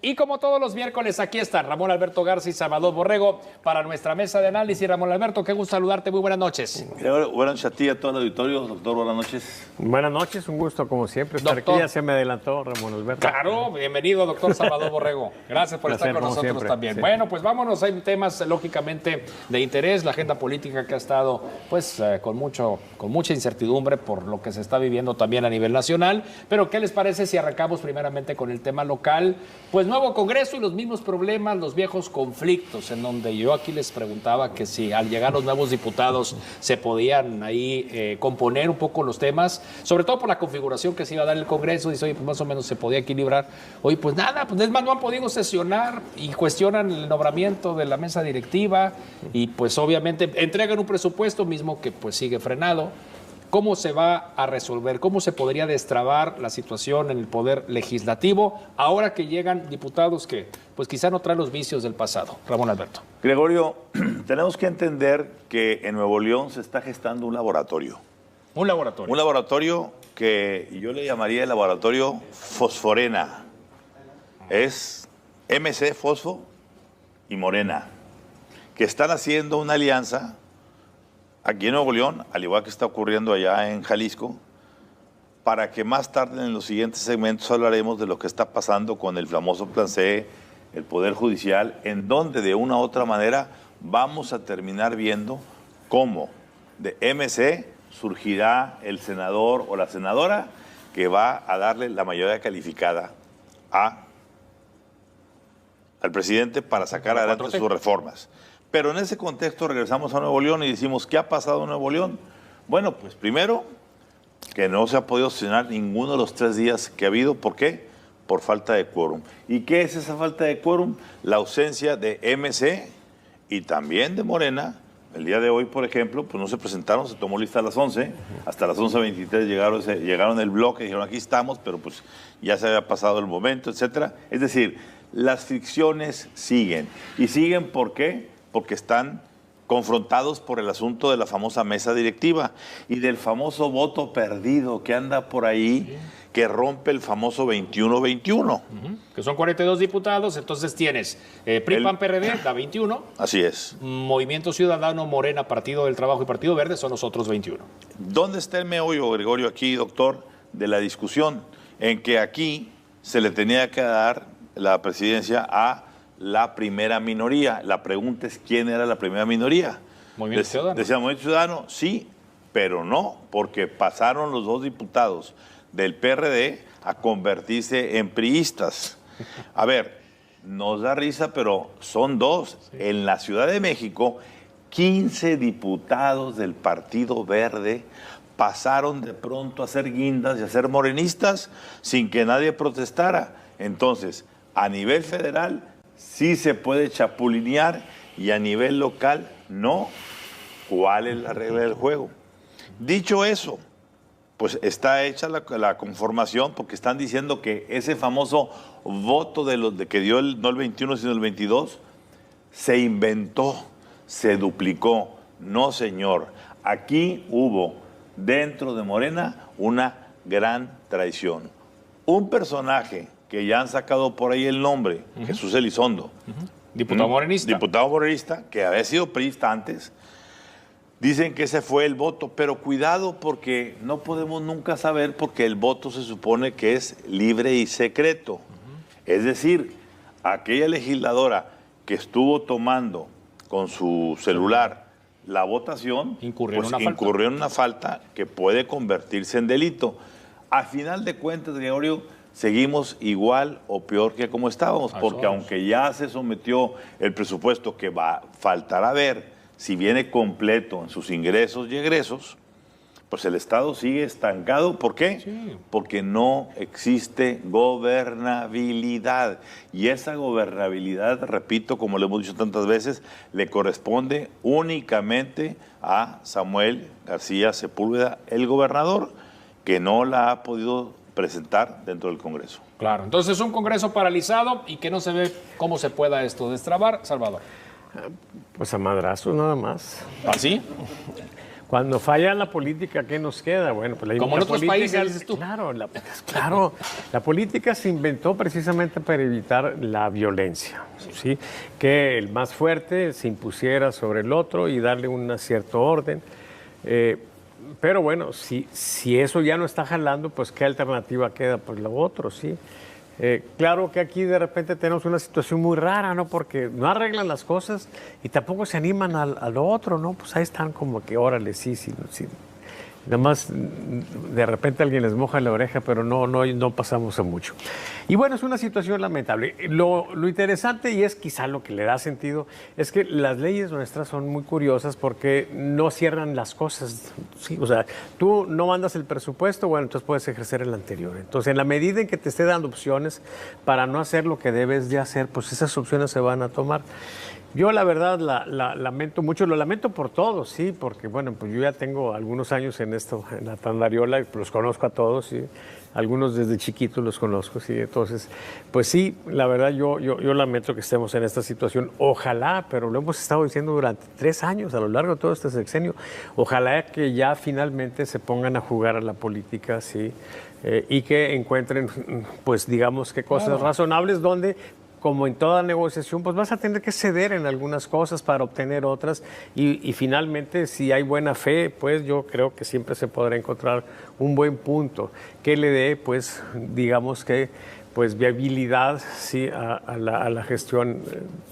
Y como todos los miércoles, aquí está Ramón Alberto Garza y Salvador Borrego para nuestra mesa de análisis. Ramón Alberto, qué gusto saludarte, muy buenas noches. Buenas noches a ti y a todo el auditorio. Doctor, buenas noches. Buenas noches, un gusto como siempre estar Doctor. aquí. Ya se me adelantó Ramón Alberto. Claro, bienvenido, doctor Salvador Borrego. Gracias por estar con nosotros siempre. también. Sí. Bueno, pues vámonos, hay temas lógicamente de interés, la agenda política que ha estado pues con mucha incertidumbre por lo que se está viviendo también a nivel nacional. Pero ¿qué les parece si arrancamos primeramente con el tema local? Pues nuevo Congreso y los mismos problemas, los viejos conflictos, en donde yo aquí les preguntaba que si al llegar los nuevos diputados se podían ahí componer un poco los temas, sobre todo por la configuración que se iba a dar el Congreso. Dice, oye, pues más o menos se podía equilibrar. Oye, pues nada, pues es más, no han podido sesionar y cuestionan el nombramiento de la mesa directiva y pues obviamente entregan un presupuesto mismo que pues sigue frenado. ¿Cómo se va a resolver? ¿Cómo se podría destrabar la situación en el Poder Legislativo ahora que llegan diputados que pues quizá no traen los vicios del pasado? Ramón Alberto. Gregorio, tenemos que entender que en Nuevo León se está gestando un laboratorio. Un laboratorio. Un laboratorio que yo le llamaría el laboratorio Fosforena. Es MC Fosfo y Morena, que están haciendo una alianza aquí en Nuevo León, al igual que está ocurriendo allá en Jalisco, para que más tarde en los siguientes segmentos hablaremos de lo que está pasando con el famoso Plan C, el Poder Judicial, en donde de una u otra manera vamos a terminar viendo cómo de MC surgirá el senador o la senadora que va a darle la mayoría calificada al presidente para sacar adelante sus reformas. Pero en ese contexto regresamos a Nuevo León y decimos, ¿qué ha pasado en Nuevo León? Bueno, pues primero, que no se ha podido sesionar ninguno de los 3 días que ha habido. ¿Por qué? Por falta de quórum. ¿Y qué es esa falta de quórum? La ausencia de MC y también de Morena. El día de hoy, por ejemplo, pues no se presentaron, se tomó lista a las 11, hasta las 11:23 llegaron el bloque, dijeron aquí estamos, pero pues ya se había pasado el momento, etcétera. Es decir, las fricciones siguen. ¿Y siguen por qué? Porque están confrontados por el asunto de la famosa mesa directiva y del famoso voto perdido que anda por ahí, que rompe el famoso 21-21. Que son 42 diputados, entonces tienes PRI, PAN, PRD, da 21. Así es. Movimiento Ciudadano, Morena, Partido del Trabajo y Partido Verde son los otros 21. ¿Dónde está el meollo, Gregorio, aquí, doctor, de la discusión? En que aquí se le tenía que dar la presidencia a la primera minoría. La pregunta es, ¿quién era la primera minoría? Movimiento Ciudadano. Decía Movimiento Ciudadano, sí, pero no, porque pasaron los 2 diputados del PRD a convertirse en priistas. A ver, nos da risa, pero son 2. Sí. En la Ciudad de México, 15 diputados del Partido Verde pasaron de pronto a ser guindas y a ser morenistas sin que nadie protestara. Entonces, a nivel federal sí se puede chapulinear y a nivel local no. ¿Cuál es la regla del juego? Dicho eso, pues está hecha la conformación, porque están diciendo que ese famoso voto de que dio no el 21 sino el 22 se inventó, se duplicó. No, señor. Aquí hubo dentro de Morena una gran traición. Un personaje que ya han sacado por ahí el nombre, Jesús Elizondo. Diputado morenista. Diputado morenista, que había sido priista antes. Dicen que ese fue el voto, pero cuidado porque no podemos nunca saber, porque el voto se supone que es libre y secreto. Es decir, aquella legisladora que estuvo tomando con su celular la votación, incurrió en una falta que puede convertirse en delito. A final de cuentas, Gregorio, seguimos igual o peor que como estábamos, porque aunque ya se sometió el presupuesto que faltará ver si viene completo en sus ingresos y egresos, pues el Estado sigue estancado. ¿Por qué? Sí. Porque no existe gobernabilidad. Y esa gobernabilidad, repito, como lo hemos dicho tantas veces, le corresponde únicamente a Samuel García Sepúlveda, el gobernador, que no la ha podido presentar dentro del Congreso. Claro, entonces un Congreso paralizado y que no se ve cómo se pueda esto destrabar. Salvador. Pues a madrazos nada más. ¿Así? Cuando falla la política, ¿qué nos queda? Bueno, pues Como en otros política, países, dices tú. Claro, la política se inventó precisamente para evitar la violencia, ¿sí? Que el más fuerte se impusiera sobre el otro y darle un cierto orden. Pero bueno, si eso ya no está jalando, pues ¿qué alternativa queda? Pues lo otro, ¿sí? Claro que aquí de repente tenemos una situación muy rara, ¿no? Porque no arreglan las cosas y tampoco se animan a lo otro, ¿no? Pues ahí están como que, órale, sí. Nada más de repente alguien les moja la oreja, pero no pasamos a mucho. Y bueno, es una situación lamentable. Lo interesante, y es quizá lo que le da sentido, es que las leyes nuestras son muy curiosas porque no cierran las cosas. ¿Sí? O sea, tú no mandas el presupuesto, bueno, entonces puedes ejercer el anterior. Entonces, en la medida en que te esté dando opciones para no hacer lo que debes de hacer, pues esas opciones se van a tomar. Yo la verdad la lamento mucho, lo lamento por todos, sí, porque bueno, pues yo ya tengo algunos años en esto, en la tandariola, los conozco a todos, sí, algunos desde chiquitos los conozco, sí, entonces, pues sí, la verdad yo lamento que estemos en esta situación, ojalá, pero lo hemos estado diciendo durante 3 años, a lo largo de todo este sexenio, ojalá que ya finalmente se pongan a jugar a la política, sí, y que encuentren, pues digamos que cosas razonables donde como en toda negociación, pues vas a tener que ceder en algunas cosas para obtener otras y finalmente si hay buena fe, pues yo creo que siempre se podrá encontrar un buen punto que le dé, pues digamos que, pues viabilidad, sí, a la gestión,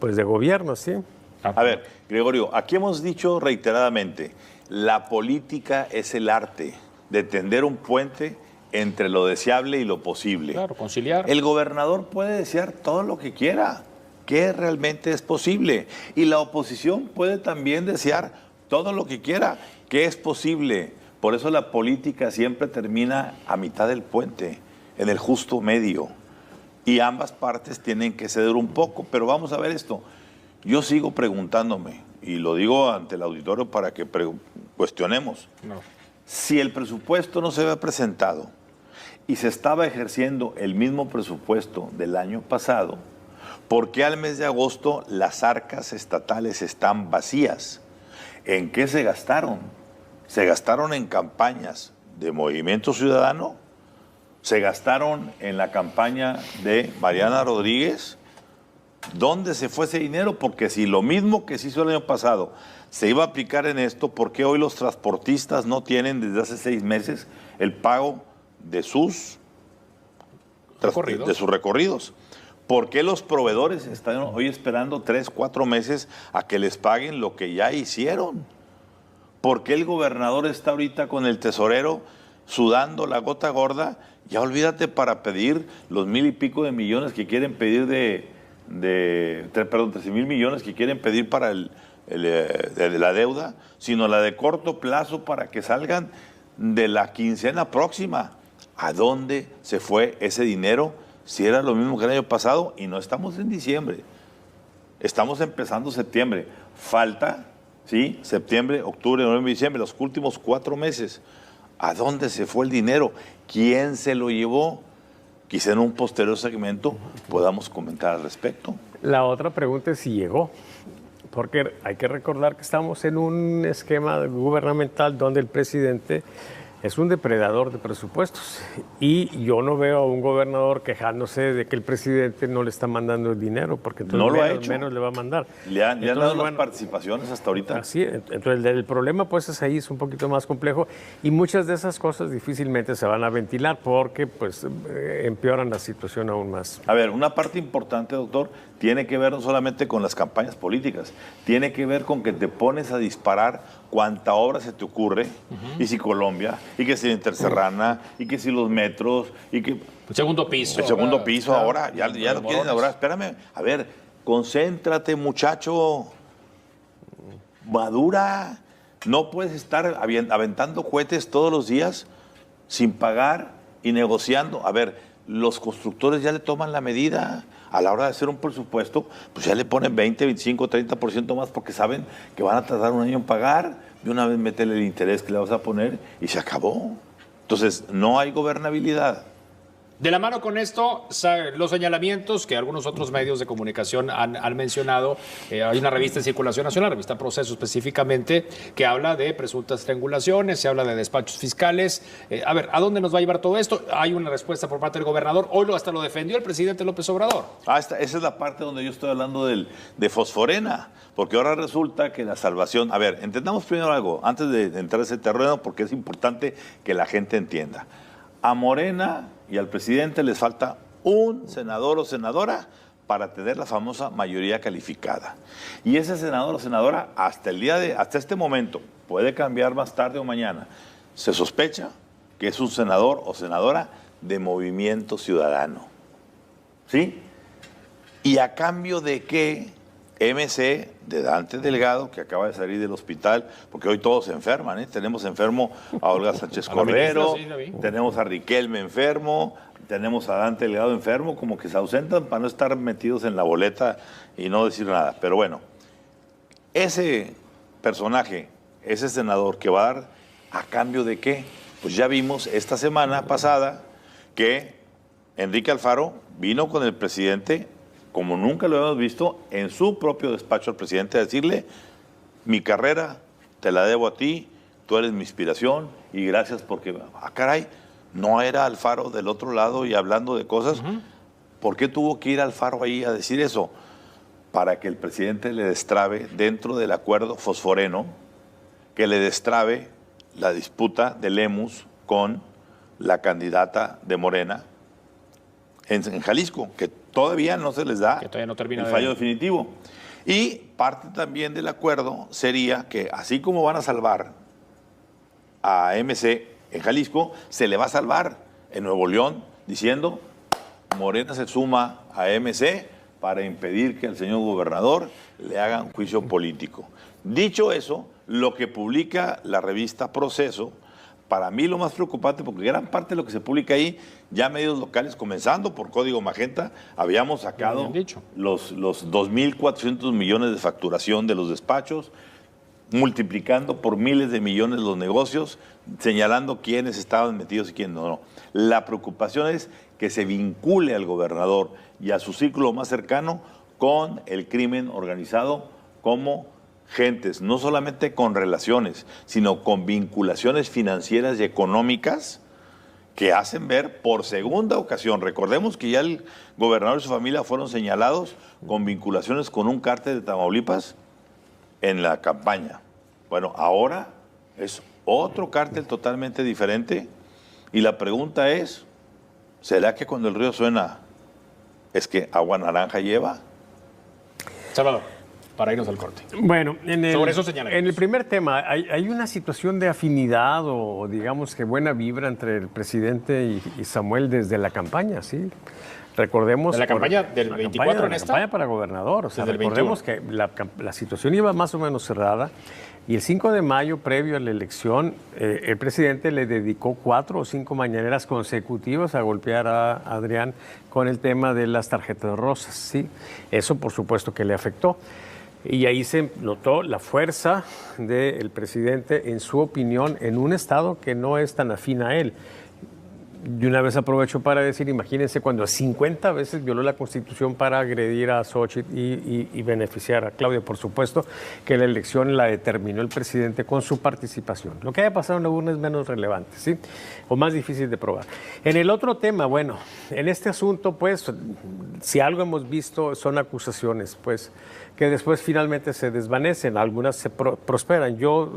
pues de gobierno, sí. A ver, Gregorio, aquí hemos dicho reiteradamente, la política es el arte de tender un puente entre lo deseable y lo posible. Claro, conciliar. El gobernador puede desear todo lo que quiera, que realmente es posible. Y la oposición puede también desear todo lo que quiera, que es posible. Por eso la política siempre termina a mitad del puente, en el justo medio. Y ambas partes tienen que ceder un poco. Pero vamos a ver esto. Yo sigo preguntándome, y lo digo ante el auditorio para que cuestionemos. No. Si el presupuesto no se había presentado y se estaba ejerciendo el mismo presupuesto del año pasado, ¿por qué al mes de agosto las arcas estatales están vacías? ¿En qué se gastaron? ¿Se gastaron en campañas de Movimiento Ciudadano? ¿Se gastaron en la campaña de Mariana Rodríguez? ¿Dónde se fue ese dinero? Porque si lo mismo que se hizo el año pasado se iba a aplicar en esto, ¿por qué hoy los transportistas no tienen desde hace 6 meses el pago de sus recorridos? ¿Por qué los proveedores están hoy esperando 3, 4 meses a que les paguen lo que ya hicieron? ¿Por qué el gobernador está ahorita con el tesorero sudando la gota gorda? Ya olvídate para pedir los 1,000 y pico de millones que quieren pedir 13,000 millones que quieren pedir para de la deuda, sino la de corto plazo para que salgan de la quincena próxima. ¿A dónde se fue ese dinero? Si era lo mismo que el año pasado y no estamos en diciembre. Estamos empezando septiembre. Falta, ¿sí? Septiembre, octubre, noviembre, diciembre, los últimos 4 meses. ¿A dónde se fue el dinero? ¿Quién se lo llevó? Quizá en un posterior segmento podamos comentar al respecto. La otra pregunta es si llegó, porque hay que recordar que estamos en un esquema gubernamental donde el presidente es un depredador de presupuestos y yo no veo a un gobernador quejándose de que el presidente no le está mandando el dinero, porque entonces no lo ha hecho. Menos le va a mandar. Le han dado las participaciones hasta ahorita. Así, entonces el problema pues es ahí, es un poquito más complejo y muchas de esas cosas difícilmente se van a ventilar porque pues empeoran la situación aún más. A ver, una parte importante, doctor, tiene que ver no solamente con las campañas políticas, tiene que ver con que te pones a disparar cuanta obra se te ocurre, y si Colombia, y que si la Interserrana, y que si los metros, y que... El segundo piso. El segundo piso ahora, ya lo quieren ahora. Espérame, a ver, concéntrate, muchacho, madura. No puedes estar aventando cohetes todos los días sin pagar y negociando. A ver, los constructores ya le toman la medida. A la hora de hacer un presupuesto, pues ya le ponen 20, 25, 30% más porque saben que van a tardar un año en pagar. De una vez métele el interés que le vas a poner y se acabó. Entonces, no hay gobernabilidad. De la mano con esto, los señalamientos que algunos otros medios de comunicación han mencionado, hay una revista en circulación nacional, revista Proceso específicamente, que habla de presuntas triangulaciones, se habla de despachos fiscales. A ver, ¿a dónde nos va a llevar todo esto? Hay una respuesta por parte del gobernador, hoy hasta lo defendió el presidente López Obrador. Esa es la parte donde yo estoy hablando de fosforena, porque ahora resulta que la salvación... A ver, entendamos primero algo, antes de entrar a ese terreno, porque es importante que la gente entienda. A Morena y al presidente les falta un senador o senadora para tener la famosa mayoría calificada. Y ese senador o senadora, hasta este momento, puede cambiar más tarde o mañana, se sospecha que es un senador o senadora de Movimiento Ciudadano. ¿Sí? ¿Y a cambio de qué? MC de Dante Delgado, que acaba de salir del hospital, porque hoy todos se enferman, ¿eh? Tenemos enfermo a Olga Sánchez Cordero, tenemos a Riquelme enfermo, tenemos a Dante Delgado enfermo, como que se ausentan para no estar metidos en la boleta y no decir nada. Pero bueno, ese personaje, ese senador que va a dar, ¿a cambio de qué? Pues ya vimos esta semana pasada que Enrique Alfaro vino con el presidente, como nunca lo hemos visto, en su propio despacho al presidente, a decirle, mi carrera te la debo a ti, tú eres mi inspiración y gracias porque, caray, no era Alfaro del otro lado y hablando de cosas. ¿Por qué tuvo que ir Alfaro ahí a decir eso? Para que el presidente le destrabe dentro del acuerdo fosforeno, que le destrabe la disputa de Lemus con la candidata de Morena en Jalisco, que todavía no se les da el fallo definitivo. Y parte también del acuerdo sería que así como van a salvar a MC en Jalisco, se le va a salvar en Nuevo León, diciendo Morena se suma a MC para impedir que al señor gobernador le hagan juicio político. Dicho eso, lo que publica la revista Proceso, para mí lo más preocupante, porque gran parte de lo que se publica ahí, ya medios locales, comenzando por Código Magenta, habíamos sacado los 2.400 millones de facturación de los despachos, multiplicando por miles de millones los negocios, señalando quiénes estaban metidos y quiénes no. La preocupación es que se vincule al gobernador y a su círculo más cercano con el crimen organizado como gentes, no solamente con relaciones, sino con vinculaciones financieras y económicas que hacen ver por segunda ocasión. Recordemos que ya el gobernador y su familia fueron señalados con vinculaciones con un cártel de Tamaulipas en la campaña. Bueno, ahora es otro cártel totalmente diferente y la pregunta es, ¿será que cuando el río suena es que agua naranja lleva? Salvador, para irnos al corte. Bueno, sobre eso señalamos. En el primer tema, hay una situación de afinidad o digamos que buena vibra entre el presidente y Samuel desde la campaña, ¿sí? Recordemos... ¿De la campaña del 24 en esta? La campaña para gobernador. O sea, recordemos que la situación iba más o menos cerrada y el 5 de mayo, previo a la elección, el presidente le dedicó 4 o 5 mañaneras consecutivas a golpear a Adrián con el tema de las tarjetas rosas, ¿sí? Eso, por supuesto, que le afectó. Y ahí se notó la fuerza del presidente, en su opinión, en un estado que no es tan afín a él. Y una vez aprovecho para decir, imagínense cuando 50 veces violó la Constitución para agredir a Xochitl y beneficiar a Claudia. Por supuesto que la elección la determinó el presidente con su participación. Lo que haya pasado en la urna es menos relevante, ¿sí? O más difícil de probar. En el otro tema, bueno, en este asunto, pues, si algo hemos visto son acusaciones, pues, que después finalmente se desvanecen, algunas se prosperan. Yo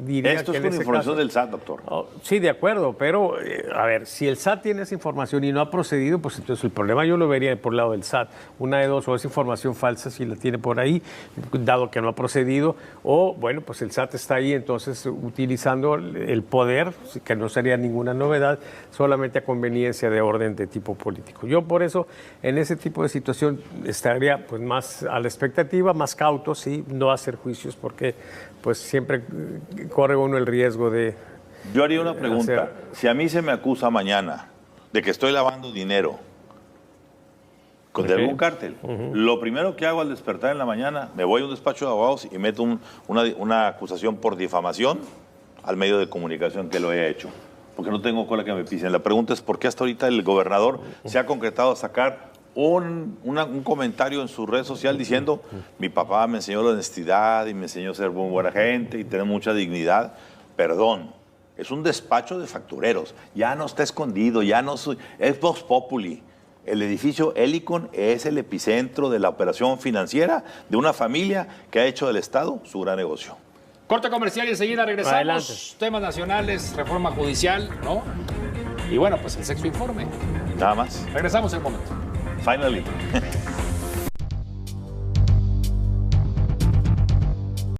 diría Esto que es con información del SAT, doctor. Sí, de acuerdo, pero a ver, si el SAT tiene esa información y no ha procedido, pues entonces el problema yo lo vería por el lado del SAT. Una de dos, o es información falsa si la tiene por ahí, dado que no ha procedido, o bueno, pues el SAT está ahí entonces utilizando el poder, que no sería ninguna novedad, solamente a conveniencia de orden de tipo político. Yo por eso, en ese tipo de situación, estaría pues más a la expectativa, más cauto, sí, no hacer juicios, porque pues siempre corre uno el riesgo de... Yo haría una pregunta. Si a mí se me acusa mañana de que estoy lavando dinero de algún cártel, lo primero que hago al despertar en la mañana, me voy a un despacho de abogados y meto una acusación por difamación al medio de comunicación que lo haya hecho. porque no tengo cola que me pisen. La pregunta es por qué hasta ahorita el gobernador se ha concretado a sacar un comentario en su red social diciendo: mi papá me enseñó la honestidad y me enseñó a ser muy buena gente y tener mucha dignidad. Perdón, es un despacho de factureros, ya no está escondido, es Vox Populi. El edificio Helicon es el epicentro de la operación financiera de una familia que ha hecho del Estado su gran negocio. Corte comercial y enseguida regresamos. Adelante. Temas nacionales, reforma judicial, ¿no? Y bueno, pues el sexto informe. Nada más. Regresamos en un momento. Finally.